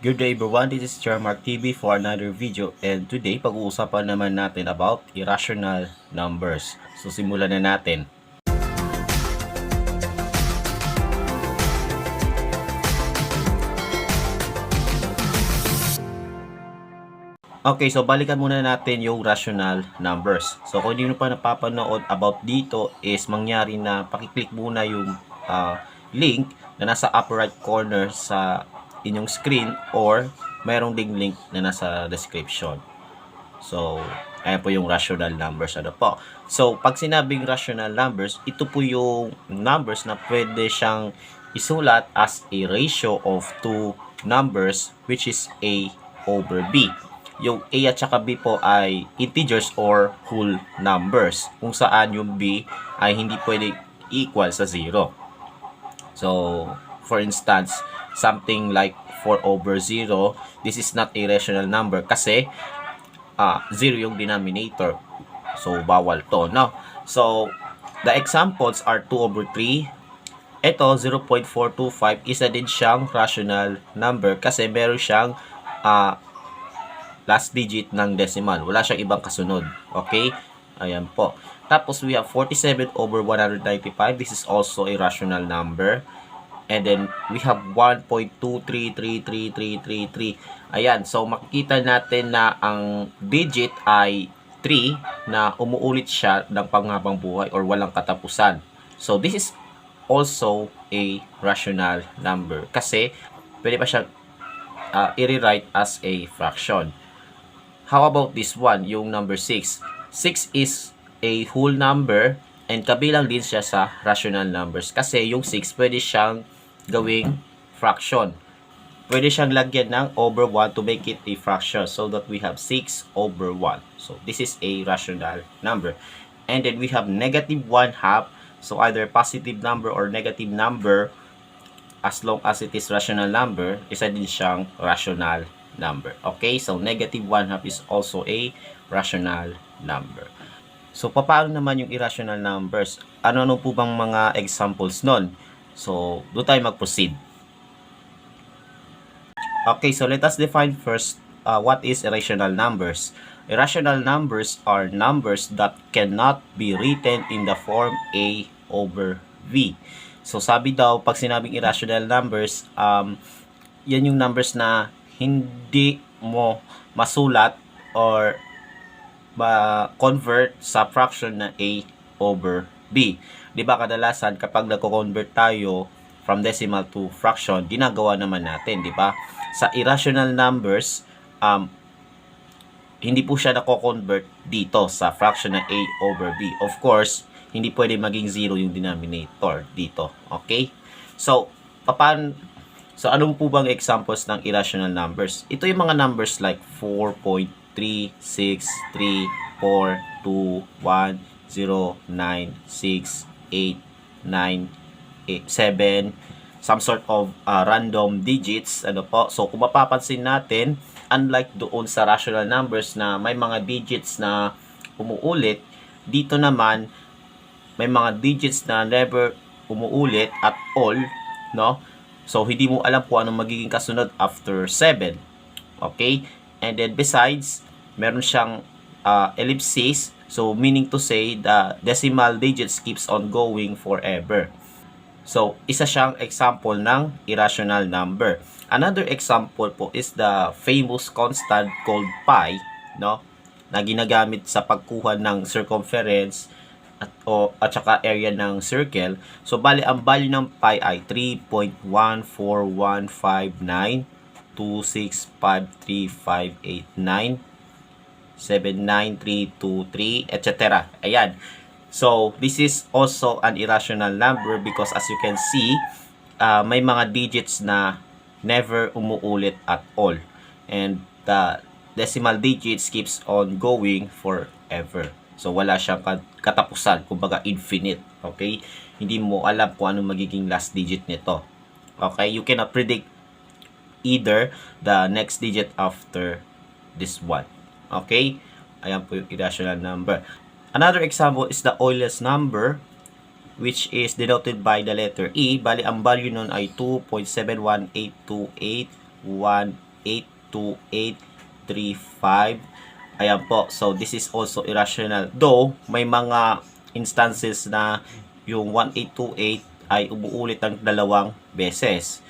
Good day everyone, this is Charmark TV for another video, and today pag-uusapan naman natin about irrational numbers. So simulan na natin. Okay, so balikan muna natin yung rational numbers. So kung hindi nyo pa napapanood about dito is mangyari na pakiclick muna yung link na nasa upper right corner sa inyong screen, or mayroong ding link na nasa description. So, ayan po yung rational numbers. Ano po? So, pag sinabing rational numbers, ito po yung numbers na pwede siyang isulat as a ratio of two numbers, which is A over B. Yung A at saka B po ay integers or whole numbers, kung saan yung B ay hindi pwede equal sa 0. So, for instance, something like 4 over 0, this is not a rational number kasi 0 yung denominator. So, bawal to, no? So, the examples are 2 over 3. Ito, 0.425, isa din siyang rational number kasi meron siyang last digit ng decimal. Wala siyang ibang kasunod. Okay? Ayan po. Tapos, we have 47 over 195. This is also a rational number. And then, we have 1.2333333. Ayan. So, makikita natin na ang digit ay 3 na umuulit siya ng panghabang buhay or walang katapusan. So, this is also a rational number. Kasi, pwede pa siya i-rewrite as a fraction. How about this one, yung number 6? 6 is a whole number and kabilang din siya sa rational numbers. Kasi yung 6 pwede siyang gawing fraction. Pwede siyang lagyan ng over 1 to make it a fraction. So that we have 6 over 1. So this is a rational number. And then we have negative 1/2. So either positive number or negative number, as long as it is rational number, isa din siyang rational number. Okay, so negative 1/2 is also a rational number. So, paano naman yung irrational numbers? Ano po bang mga examples nun? So, doon tayo mag-proceed. Okay, so let us define first what is irrational numbers. Irrational numbers are numbers that cannot be written in the form A over V. So, sabi daw, pag sinabing irrational numbers, yan yung numbers na hindi mo masulat or ma-convert sa fraction na A over B. 'Di ba kadalasan kapag nagko-convert tayo from decimal to fraction, ginagawa naman natin, 'di ba? Sa irrational numbers, hindi po siya nako-convert dito sa fraction na A over B. Of course, hindi pwede maging 0 yung denominator dito. Okay? So, anong po bang examples ng irrational numbers? Ito yung mga numbers like 4.3, 6, 3, 4, 2, 1, 0, 9, 6, 8, 9, 7, some sort of random digits. Ano po? So, kung mapapansin natin, unlike doon sa rational numbers na may mga digits na umuulit, dito naman, may mga digits na never umuulit at all, no? So, hindi mo alam kung anong magiging kasunod after 7. Okay? And then, besides, meron siyang ellipsis. So, meaning to say, the decimal digits keeps on going forever. So, isa siyang example ng irrational number. Another example po is the famous constant called pi, no? Na ginagamit sa pagkuha ng circumference at saka area ng circle. So, bali, ang value ng pi ay 3.14159265358979323, etc. Ayan. So, this is also an irrational number because as you can see, may mga digits na never umuulit at all. And the decimal digits keeps on going forever. So, wala siyang katapusan, kumbaga infinite. Okay? Hindi mo alam kung anong magiging last digit nito. Okay? You cannot predict either the next digit after this one. Okay? Ayan po yung irrational number. Another example is the Euler's number, which is denoted by the letter E. Bali, ang value nun ay 2.71828 182.835. Ayan po. So, this is also irrational. Though, may mga instances na yung 1828 ay umuulit ng dalawang beses.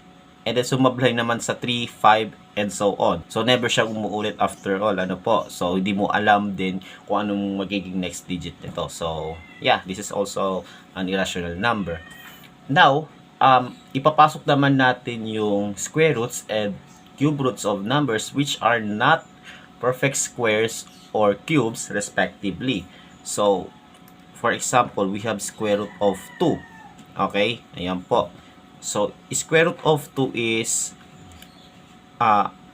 And then, sumablay naman sa 3, 5, and so on. So, never siya umuulit after all. Ano po? So, hindi mo alam din kung anong magiging next digit nito. So, yeah, this is also an irrational number. Now, ipapasok naman natin yung square roots and cube roots of numbers which are not perfect squares or cubes respectively. So, for example, we have square root of 2. Okay? Ayan po. So, square root of 2 is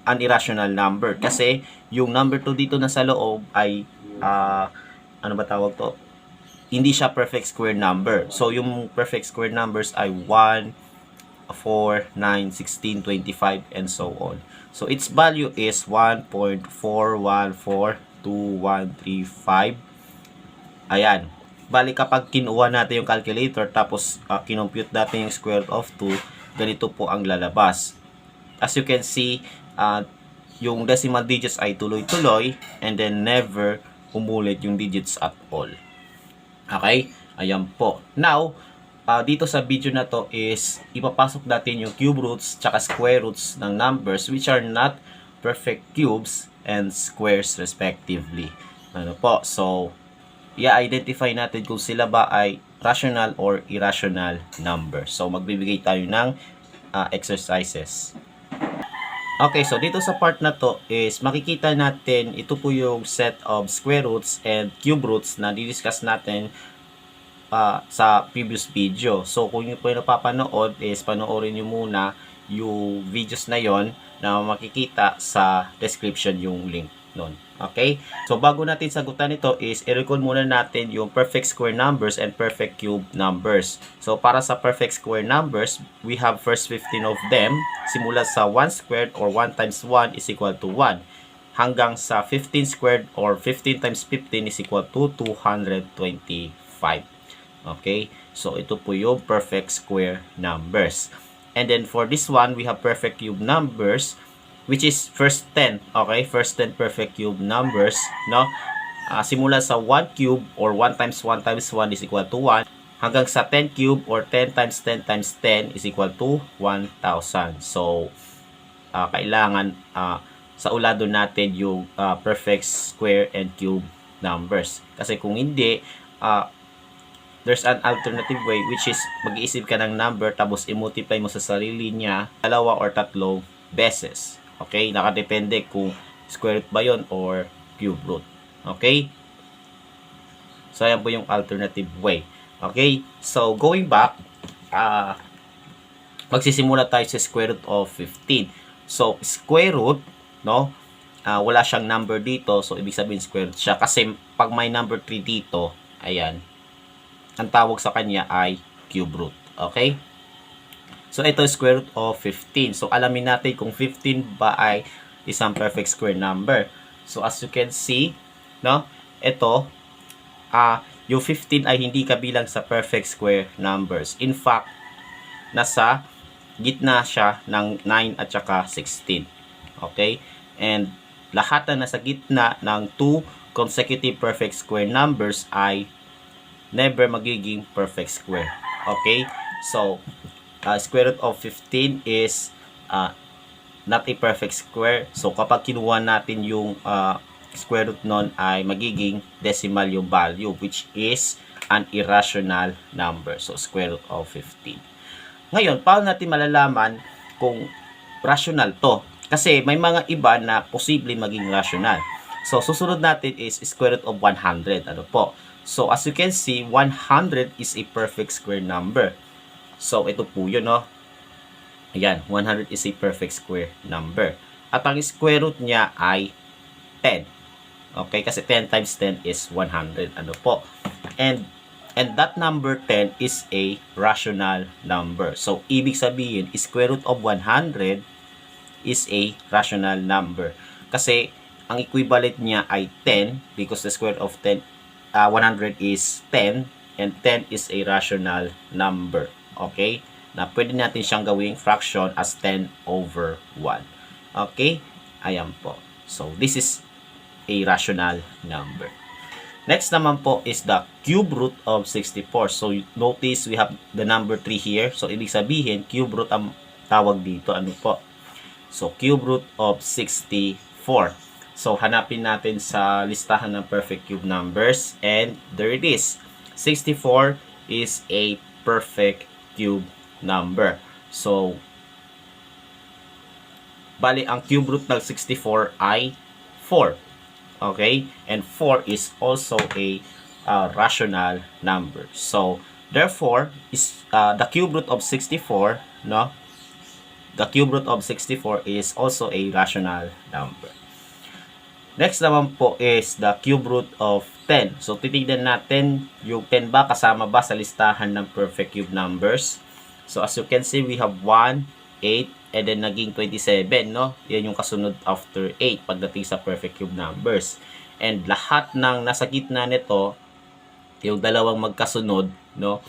an irrational number. Kasi, yung number 2 dito na sa loob ay, ano ba tawag to? Hindi siya perfect square number. So, yung perfect square numbers ay 1, 4, 9, 16, 25, and so on. So, its value is 1.414213.5. Ayan. Bali, kapag kinuha natin yung calculator, tapos kinompute natin yung square root of 2, ganito po ang lalabas. As you can see, yung decimal digits ay tuloy-tuloy, and then never umulit yung digits at all. Okay? Ayan po. Now, dito sa video na to is ipapasok natin yung cube roots tsaka square roots ng numbers which are not perfect cubes and squares respectively. Ano po? So, i-identify natin kung sila ba ay rational or irrational numbers. So, magbibigay tayo ng exercises. Okay, so dito sa part na to is makikita natin ito po yung set of square roots and cube roots na didiscuss natin sa previous video. So, kung nyo po yung napapanood is panoorin nyo muna yung videos na yon na makikita sa description yung link nun. Okay? So, bago natin sagutan ito is i-recall muna natin yung perfect square numbers and perfect cube numbers. So, para sa perfect square numbers, we have first 15 of them. Simula sa 1 squared or 1 times 1 is equal to 1. Hanggang sa 15 squared or 15 times 15 is equal to 225. Okay? So, ito po yung perfect square numbers. And then, for this one, we have perfect cube numbers, which is first 10. Okay? First 10 perfect cube numbers, no? Simula sa 1 cube or 1 times 1 times 1 is equal to 1. Hanggang sa 10 cube or 10 times 10 times 10 is equal to 1,000. So, kailangan sa ulado natin yung perfect square and cube numbers. Kasi kung hindi, there's an alternative way which is mag-iisip ka ng number tapos i-multiply mo sa sarili niya 2 or 3 beses. Okay? Nakadepende kung square root ba yun or cube root. Okay? So, ayan po yung alternative way. Okay? So, going back, magsisimula tayo sa square root of 15. So, square root, no? Wala siyang number dito. So, ibig sabihin square root siya. Kasi, pag may number 3 dito, ayan, ang tawag sa kanya ay cube root. Okay? So, ito is square root of 15. So, alamin natin kung 15 ba ay isang perfect square number. So, as you can see, no? Ito, yung 15 ay hindi kabilang sa perfect square numbers. In fact, nasa gitna siya ng 9 at saka 16. Okay? And lahat na nasa gitna ng 2 consecutive perfect square numbers ay never magiging perfect square. Okay? So, square root of 15 is not a perfect square. So, kapag kinuha natin yung square root nun ay magiging decimal yung value which is an irrational number. So, square root of 15. Ngayon, paano natin malalaman kung rational to? Kasi may mga iba na posible maging rational. So, susunod natin is square root of 100. Ano po? So, as you can see, 100 is a perfect square number. So, ito po yun, no? Ayan, 100 is a perfect square number. At ang square root niya ay 10. Okay? Kasi 10 times 10 is 100. Ano po? And that number 10 is a rational number. So, ibig sabihin, square root of 100 is a rational number. Kasi, ang equivalent niya ay 10 because the square root of 10 100 is 10 and 10 is a rational number. Okay? Na pwede natin siyang gawing fraction as 10 over 1. Okay? Ayan po. So, this is a rational number. Next naman po is the cube root of 64. So, notice we have the number 3 here. So, ibig sabihin, cube root ang tawag dito. Ano po? So, cube root of 64. So, hanapin natin sa listahan ng perfect cube numbers. And there it is. 64 is a perfect cube number. So, bali, ang cube root ng 64 ay 4. Okay? And 4 is also a rational number. So, therefore, is the cube root of 64, no? The cube root of 64 is also a rational number. Next naman po is the cube root of 10. So, titignan natin yung 10 ba, kasama ba sa listahan ng perfect cube numbers. So, as you can see, we have 1, 8, and then naging 27, no? Yan yung kasunod after 8 pagdating sa perfect cube numbers. And lahat ng nasa gitna nito, yung dalawang magkasunod, no?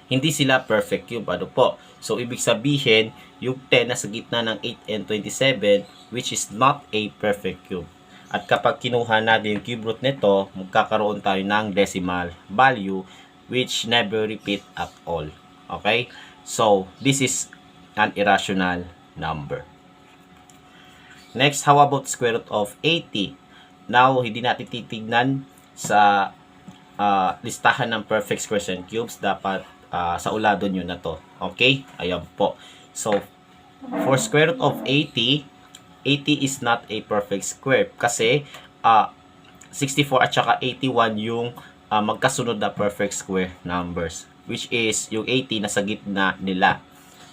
Hindi sila perfect cube, ano po? So, ibig sabihin, yung 10 nasa gitna ng 8 and 27, which is not a perfect cube. At kapag kinuha natin yung cube root nito, magkakaroon tayo ng decimal value which never repeat at all. Okay? So, this is an irrational number. Next, how about square root of 80? Now, hindi natin titignan sa listahan ng perfect squares and cubes. Dapat sa ulado nyo na to. Okay? Ayan po. So, for square root of 80, 80 is not a perfect square kasi 64 at saka 81 yung magkasunod na perfect square numbers, which is yung 80 nasa gitna nila.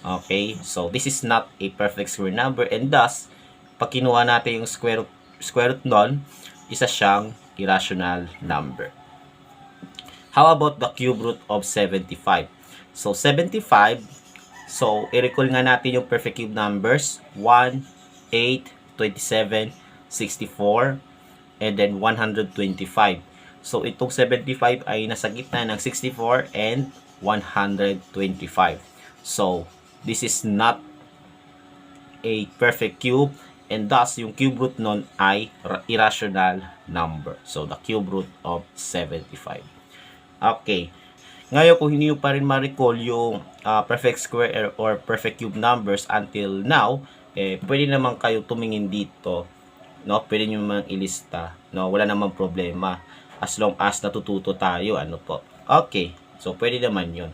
Okay, so this is not a perfect square number, and thus pag kinuha natin yung square root nun, isa siyang irrational number. How about the cube root of 75? So 75, so i-recall nga natin yung perfect cube numbers, 1, 8, 27, 64, and then 125. So, itong 75 ay nasa gitna ng 64 and 125. So, this is not a perfect cube, and thus, yung cube root nun ay irrational number. So, the cube root of 75. Okay. Ngayon, kung hindi nyo pa rin ma-recall yung perfect square or perfect cube numbers until now, pwede naman kayo tumingin dito, no? Pwede nyo naman ilista, no? Wala namang problema as long as natututo tayo, ano po. Okay, so pwede naman yun.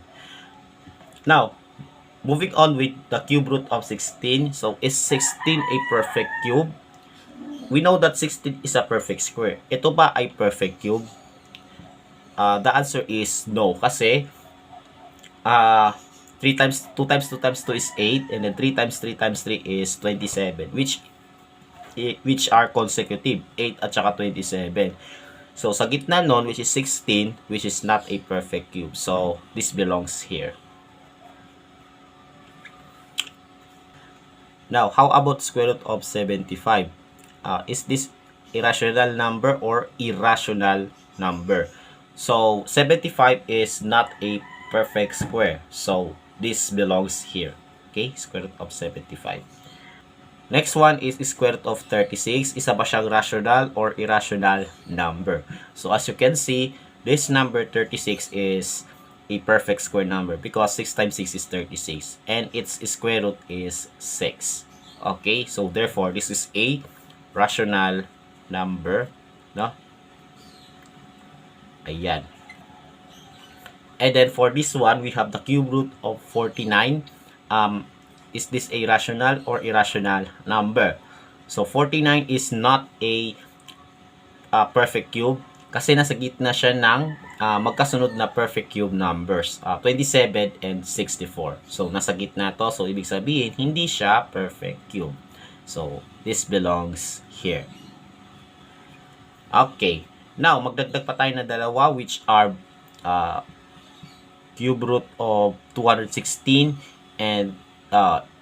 Now, moving on with the cube root of 16. So, is 16 a perfect cube? We know that 16 is a perfect square. Ito ba ay perfect cube? The answer is no, kasi 3 times 2 times 2 times 2 is 8, and then 3 times 3 times 3 is 27, which are consecutive, 8 at saka 27. So, sa gitna nun, which is 16, which is not a perfect cube. So, this belongs here. Now, how about square root of 75? Is this irrational number or irrational number? So, 75 is not a perfect square. So, this belongs here. Okay, square root of 75. Next one is square root of 36. Isa ba siyang rational or irrational number? So, as you can see, this number 36 is a perfect square number because 6 times 6 is 36. And its square root is 6. Okay, so therefore, this is a rational number. No? Ayan. And then for this one, we have the cube root of 49. Is this a rational or irrational number? So 49 is not a perfect cube kasi nasa gitna siya ng magkasunod na perfect cube numbers, 27 and 64. So nasa gitna to, so ibig sabihin hindi siya perfect cube. So this belongs here. Okay. Now magdagdag pa tayo na dalawa, which are cube root of 216 and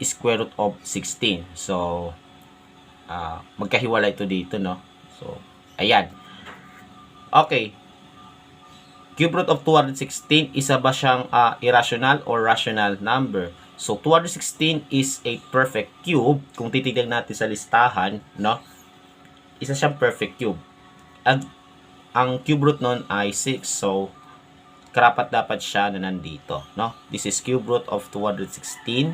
square root of 16. So, magkahiwalay ito dito, no? So, ayan. Okay. Cube root of 216, isa ba siyang irrational or rational number? So 216 is a perfect cube. Kung titignan natin sa listahan, no? Isa siyang perfect cube. Ang cube root nun ay 6. So karapat dapat siya na nandito, no? This is cube root of 216.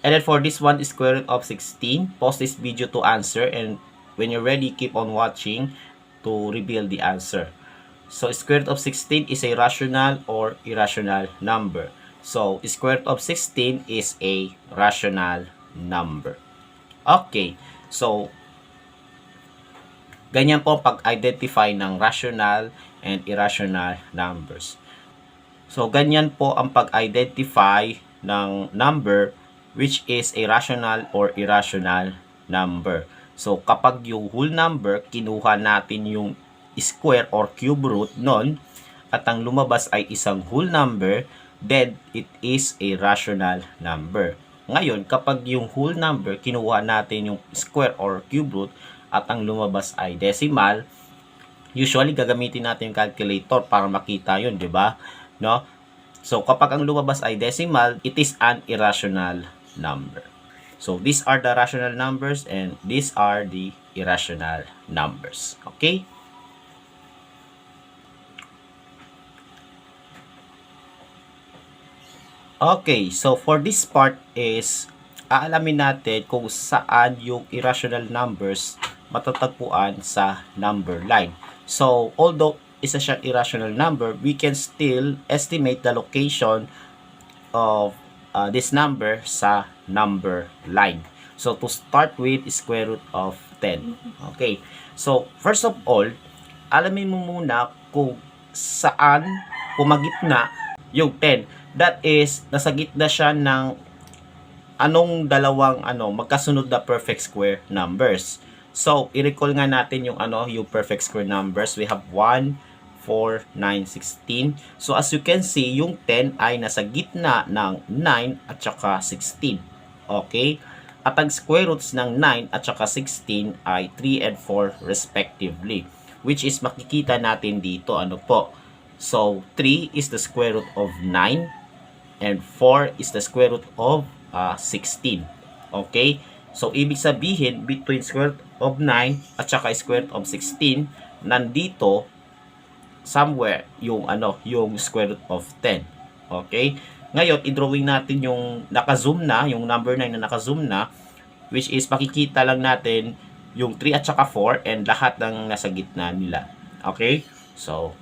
And then for this one is square root of 16. Pause this video to answer, and when you're ready, keep on watching to reveal the answer. So square root of 16 is a rational or irrational number. So square root of 16 is a rational number. Okay, so ganyan po pag-identify ng rational and irrational numbers. So ganyan po ang pag-identify ng number which is a rational or irrational number. So kapag yung whole number, kinuha natin yung square or cube root nun, at ang lumabas ay isang whole number, then it is a rational number. Ngayon, kapag yung whole number, kinuha natin yung square or cube root, at ang lumabas ay decimal, usually gagamitin natin yung calculator para makita yun, di ba? No? So kapag ang lumabas ay decimal, it is an irrational number. So these are the rational numbers and these are the irrational numbers. Okay? Okay, so for this part is aalamin natin kung saan yung irrational numbers matatagpuan sa number line. So although isa siyang irrational number, we can still estimate the location of this number sa number line. So to start with, square root of 10. Okay, so first of all, alamin mo muna kung saan pumagitna yung 10. That is, nasa gitna siya ng anong dalawang magkasunod na perfect square numbers. So, i-recall nga natin yung yung perfect square numbers. We have 1, 4, 9, 16. So, as you can see, yung 10 ay nasa gitna ng 9 at saka 16. Okay? At ang square roots ng 9 at saka 16 ay 3 and 4 respectively. Which is makikita natin dito. Ano po? So, 3 is the square root of 9. And 4 is the square root of 16. Okay? So, ibig sabihin, between square root of 9 at saka square root of 16, nandito, somewhere, yung square root of 10. Okay? Ngayon, i-drawing natin yung naka-zoom na, yung number 9 na naka-zoom na, which is, makikita lang natin yung 3 at saka 4 and lahat ng nasa gitna nila. Okay? So,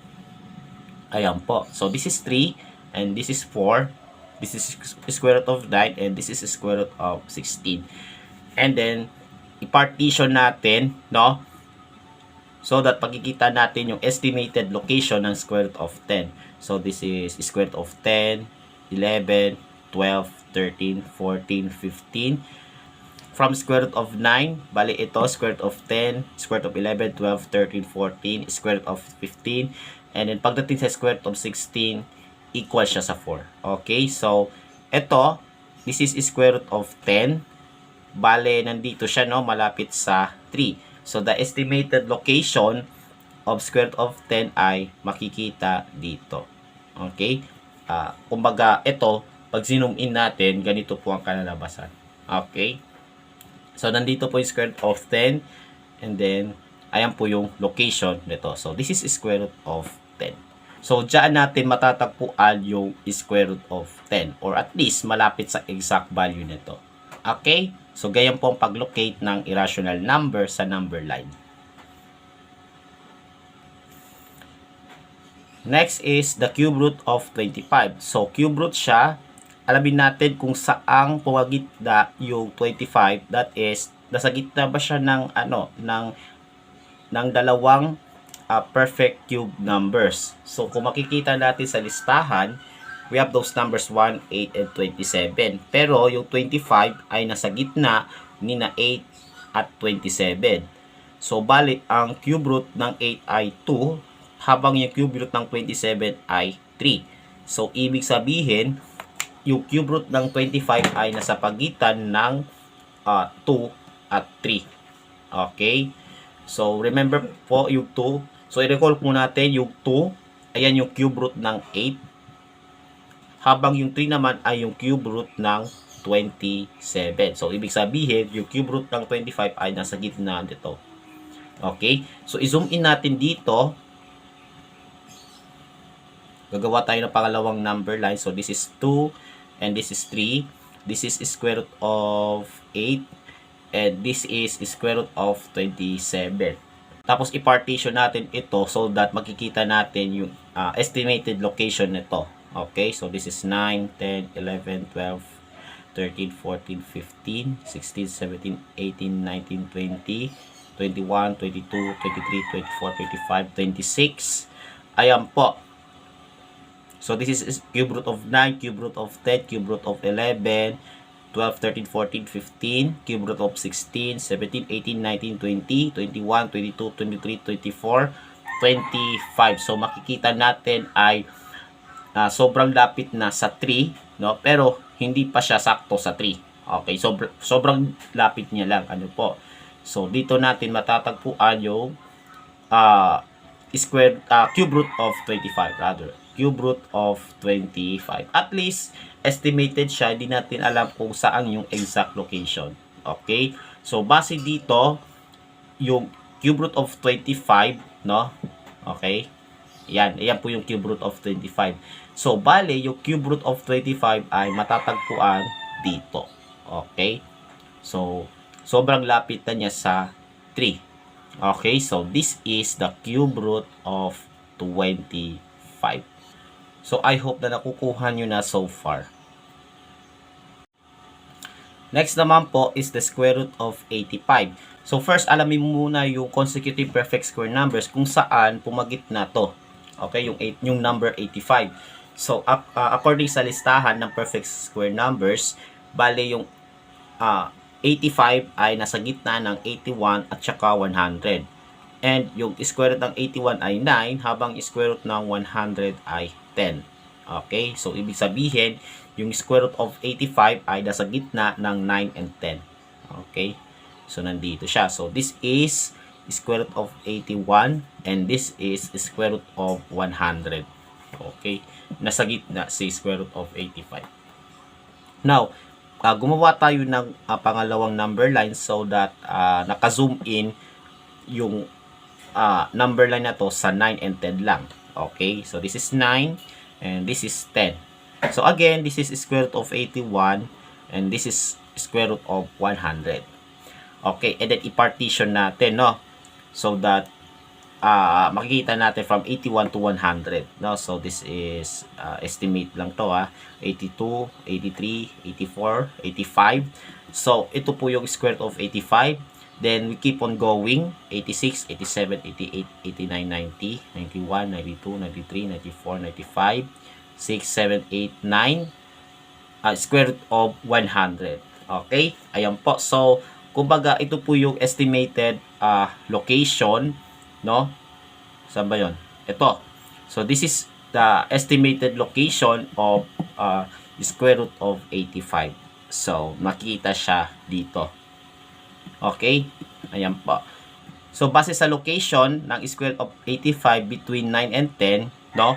ayan po. So, this is 3 and this is 4. This is square root of 9 and this is square root of 16. And then, i-partition natin, no? So that pagkikita natin yung estimated location ng square root of 10. So, this is square root of 10, 11, 12, 13, 14, 15. From square root of 9, bali ito, square root of 10, square root of 11, 12, 13, 14, square root of 15. And then, pagdating sa square root of 16, equal siya sa 4. Okay, so ito, this is square root of 10. Bale, nandito siya, no, malapit sa 3. So the estimated location of square root of 10 ay makikita dito. Okay, kumbaga ito, pag zoom in natin, ganito po ang kalalabasan. Okay, so nandito po yung square root of 10 and then ayan po yung location nito. So this is square root of 10. So, dyan natin matatagpuan yung square root of 10 or at least malapit sa exact value nito. Okay? So, ganyan po ang pag-locate ng irrational number sa number line. Next is the cube root of 25. So, cube root siya. Alamin natin kung saang pumagitna yung 25. That is, nasa gitna ba siya ng dalawang perfect cube numbers. So, kung makikita natin sa listahan, we have those numbers 1, 8, and 27. Pero, yung 25 ay nasa gitna ni na 8 at 27. So, bali, ang cube root ng 8 ay 2, habang yung cube root ng 27 ay 3. So, ibig sabihin, yung cube root ng 25 ay nasa pagitan ng 2 at 3. Okay? So, remember po yung 2. So, i-recall po natin yung 2. Ayan yung cube root ng 8. habang yung 3 naman ay yung cube root ng 27. So, ibig sabihin, yung cube root ng 25 ay nasa gitna dito. Okay? So, i-zoom in natin dito. Gagawa tayo ng pangalawang number line. So, this is 2 and this is 3. This is square root of 8 and this is square root of 27. Tapos, i-partition natin ito so that makikita natin yung estimated location nito. Okay? So, this is 9, 10, 11, 12, 13, 14, 15, 16, 17, 18, 19, 20, 21, 22, 23, 24, 25, 26. Ayan po. So, this is cube root of 9, cube root of 10, cube root of 11, 12, 13, 14, 15, cube root of 16, 17, 18, 19, 20, 21, 22, 23, 24, 25. So, makikita natin ay sobrang lapit na sa 3, no? Pero, hindi pa siya sakto sa 3. Okay, sobrang lapit niya lang. Ano po? So, dito natin matatagpuan yung cube root of 25 rather. Cube root of 25. At least, estimated siya. Hindi natin alam kung saan yung exact location. Okay? So, base dito, yung cube root of 25, no? Okay? Yan po yung cube root of 25. So, bale, yung cube root of 25 ay matatagpuan dito. Okay? So, sobrang lapit na niya sa 3. Okay? So, this is the cube root of 25. So, I hope na nakukuha nyo na so far. Next naman po is the square root of 85. So, first, alamin mo muna yung consecutive perfect square numbers kung saan pumagit na to. Okay? Yung number 85. So, according sa listahan ng perfect square numbers, bale yung 85 ay nasa gitna ng 81 at saka 100. And yung square root ng 81 ay 9, habang square root ng 100 ay 10. Okay? So, ibig sabihin, yung square root of 85 ay nasa gitna ng 9 and 10. Okay? So, nandito siya. So, this is square root of 81 and this is square root of 100. Okay? Nasa gitna si square root of 85. Now, gumawa tayo ng pangalawang number line so that naka-zoom in yung number line na to sa 9 and 10 lang. Okay? So, this is 9 and this is 10. So, again, this is square root of 81 and this is square root of 100. Okay? And then, i-partition natin, no? So that makikita natin from 81 to 100. No? So, this is estimate lang to, 82, 83, 84, 85. So, ito po yung square root of 85. Then, we keep on going. 86, 87, 88, 89, 90, 91, 92, 93, 94, 95, 6, 7, 8, 9. Square root of 100. Okay? Ayan po. So, kumbaga, ito po yung estimated location, no? Saan ba yun? Ito. So, this is the estimated location of square root of 85. So, makita siya dito. Okay? Ayan po. So, base sa location ng square root of 85 between 9 and 10, no?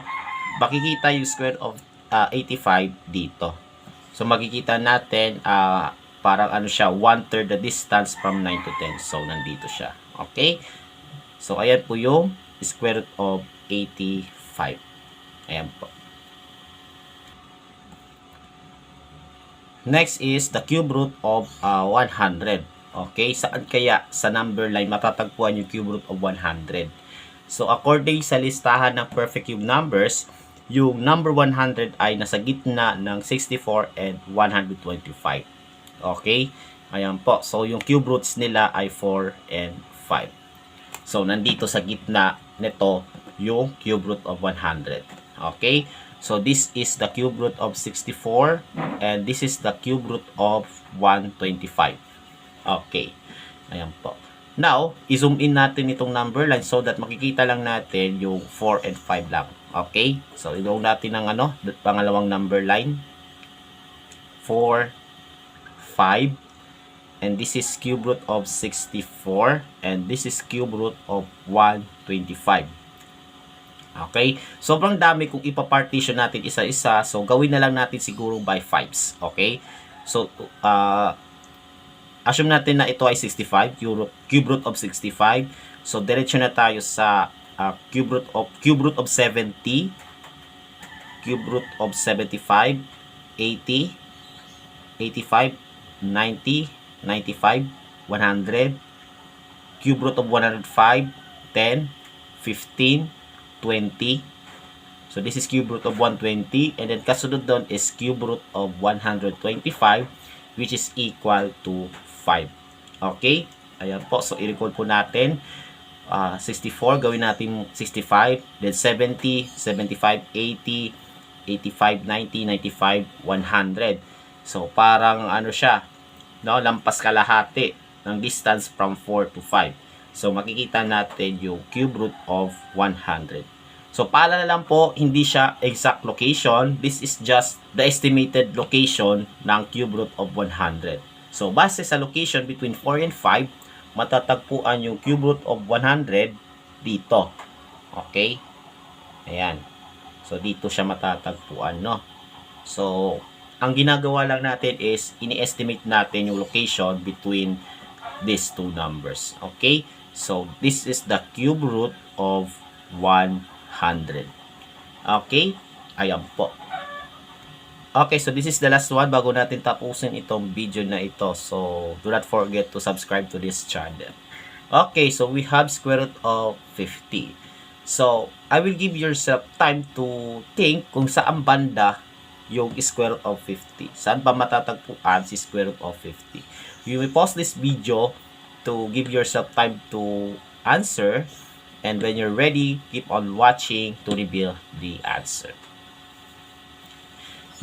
Makikita yung square root of 85 dito. So, makikita natin, parang ano siya, 1/3 the distance from 9 to 10. So, nandito siya. Okay? So, ayan po yung square root of 85. Ayan po. Next is the cube root of 100. Okay? Saan kaya sa number line matatagpuan yung cube root of 100? So, according sa listahan ng perfect cube numbers, yung number 100 ay nasa gitna ng 64 and 125. Okay? Ayan po. So, yung cube roots nila ay 4 and 5. So, nandito sa gitna nito yung cube root of 100. Okay? So, this is the cube root of 64 and this is the cube root of 125. Okay. Ayan po. Now, i-zoom in natin itong number line so that makikita lang natin yung 4 and 5 lang. Okay? So, i-zoom natin ng pangalawang number line. 4, 5, and this is cube root of 64, and this is cube root of 125. Okay? Sobrang dami kung ipapartition natin isa-isa. So, gawin na lang natin siguro by 5s. Okay? So, assume natin na ito ay 65, cube root of 65. So, diretso na tayo sa cube root of 70, cube root of 75, 80, 85, 90, 95, 100, cube root of 105, 10, 15, 20. So this is cube root of 120, and then kasunod doon is cube root of 125, which is equal to 5. Okay? Ayan po. So i-recall po natin. 64, gawin natin 65, then 70, 75, 80, 85, 90, 95, 100. So parang ano siya, no, lampas kalahati ng distance from 4 to 5. So makikita natin yung cube root of 100. So paalala lang po, hindi siya exact location. This is just the estimated location ng cube root of 100. So base sa location between 4 and 5, matatagpuan yung cube root of 100 dito. Okay? Ayan. So dito siya matatagpuan, no? So ang ginagawa lang natin is ini-estimate natin yung location between these two numbers. Okay? So this is the cube root of 100. Okay? Ayan po. Okay, so this is the last one bago natin tapusin itong video na ito. So do not forget to subscribe to this channel. Okay, so we have square root of 50. So I will give yourself time to think kung saan banda yung square root of 50. Saan ba matatagpuan si square root of 50? You will pause this video to give yourself time to answer, and when you're ready, keep on watching to reveal the answer.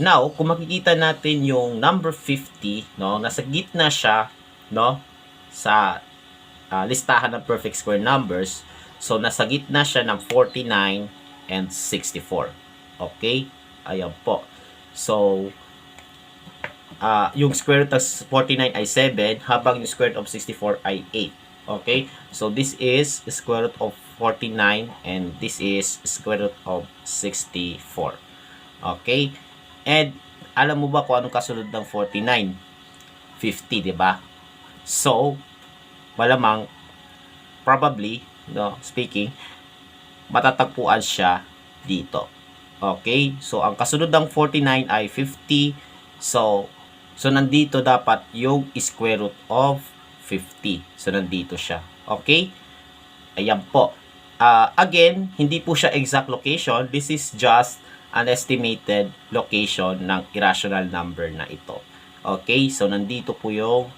Now, kung makikita natin yung number 50, no, nasa gitna siya, no, sa listahan ng perfect square numbers. So nasa gitna siya ng 49 and 64. Okay? Ayan po. So yung square root of 49 ay 7, habang yung square root of 64 ay 8. Okay? So this is square root of 49 and this is square root of 64. Okay? And alam mo ba kung anong kasunod ng 49? 50, di ba? So malamang, probably, no, speaking, matatagpuan siya dito. Okay? So ang kasunod ng 49 ay 50. So nandito dapat yung square root of 50. So nandito siya. Okay? Ayan po. Again, hindi po siya exact location. This is just an estimated location ng irrational number na ito. Okay? So nandito po yung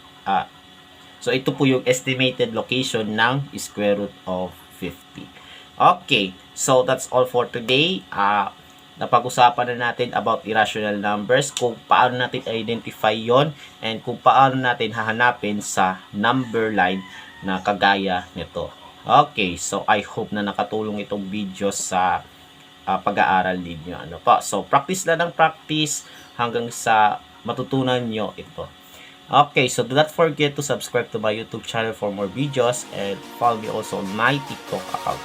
so ito po yung estimated location ng square root of 50. Okay. So that's all for today. Napag-usapan na natin about irrational numbers, kung paano natin identify yon, and kung paano natin hahanapin sa number line na kagaya nito. Okay, so I hope na nakatulong itong video sa pag-aaral ninyo. Ano pa? So practice lang ng practice hanggang sa matutunan nyo ito. Okay, so do not forget to subscribe to my YouTube channel for more videos, and follow me also on my TikTok account.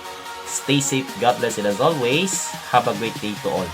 Stay safe, God bless, and as always, have a great day to all.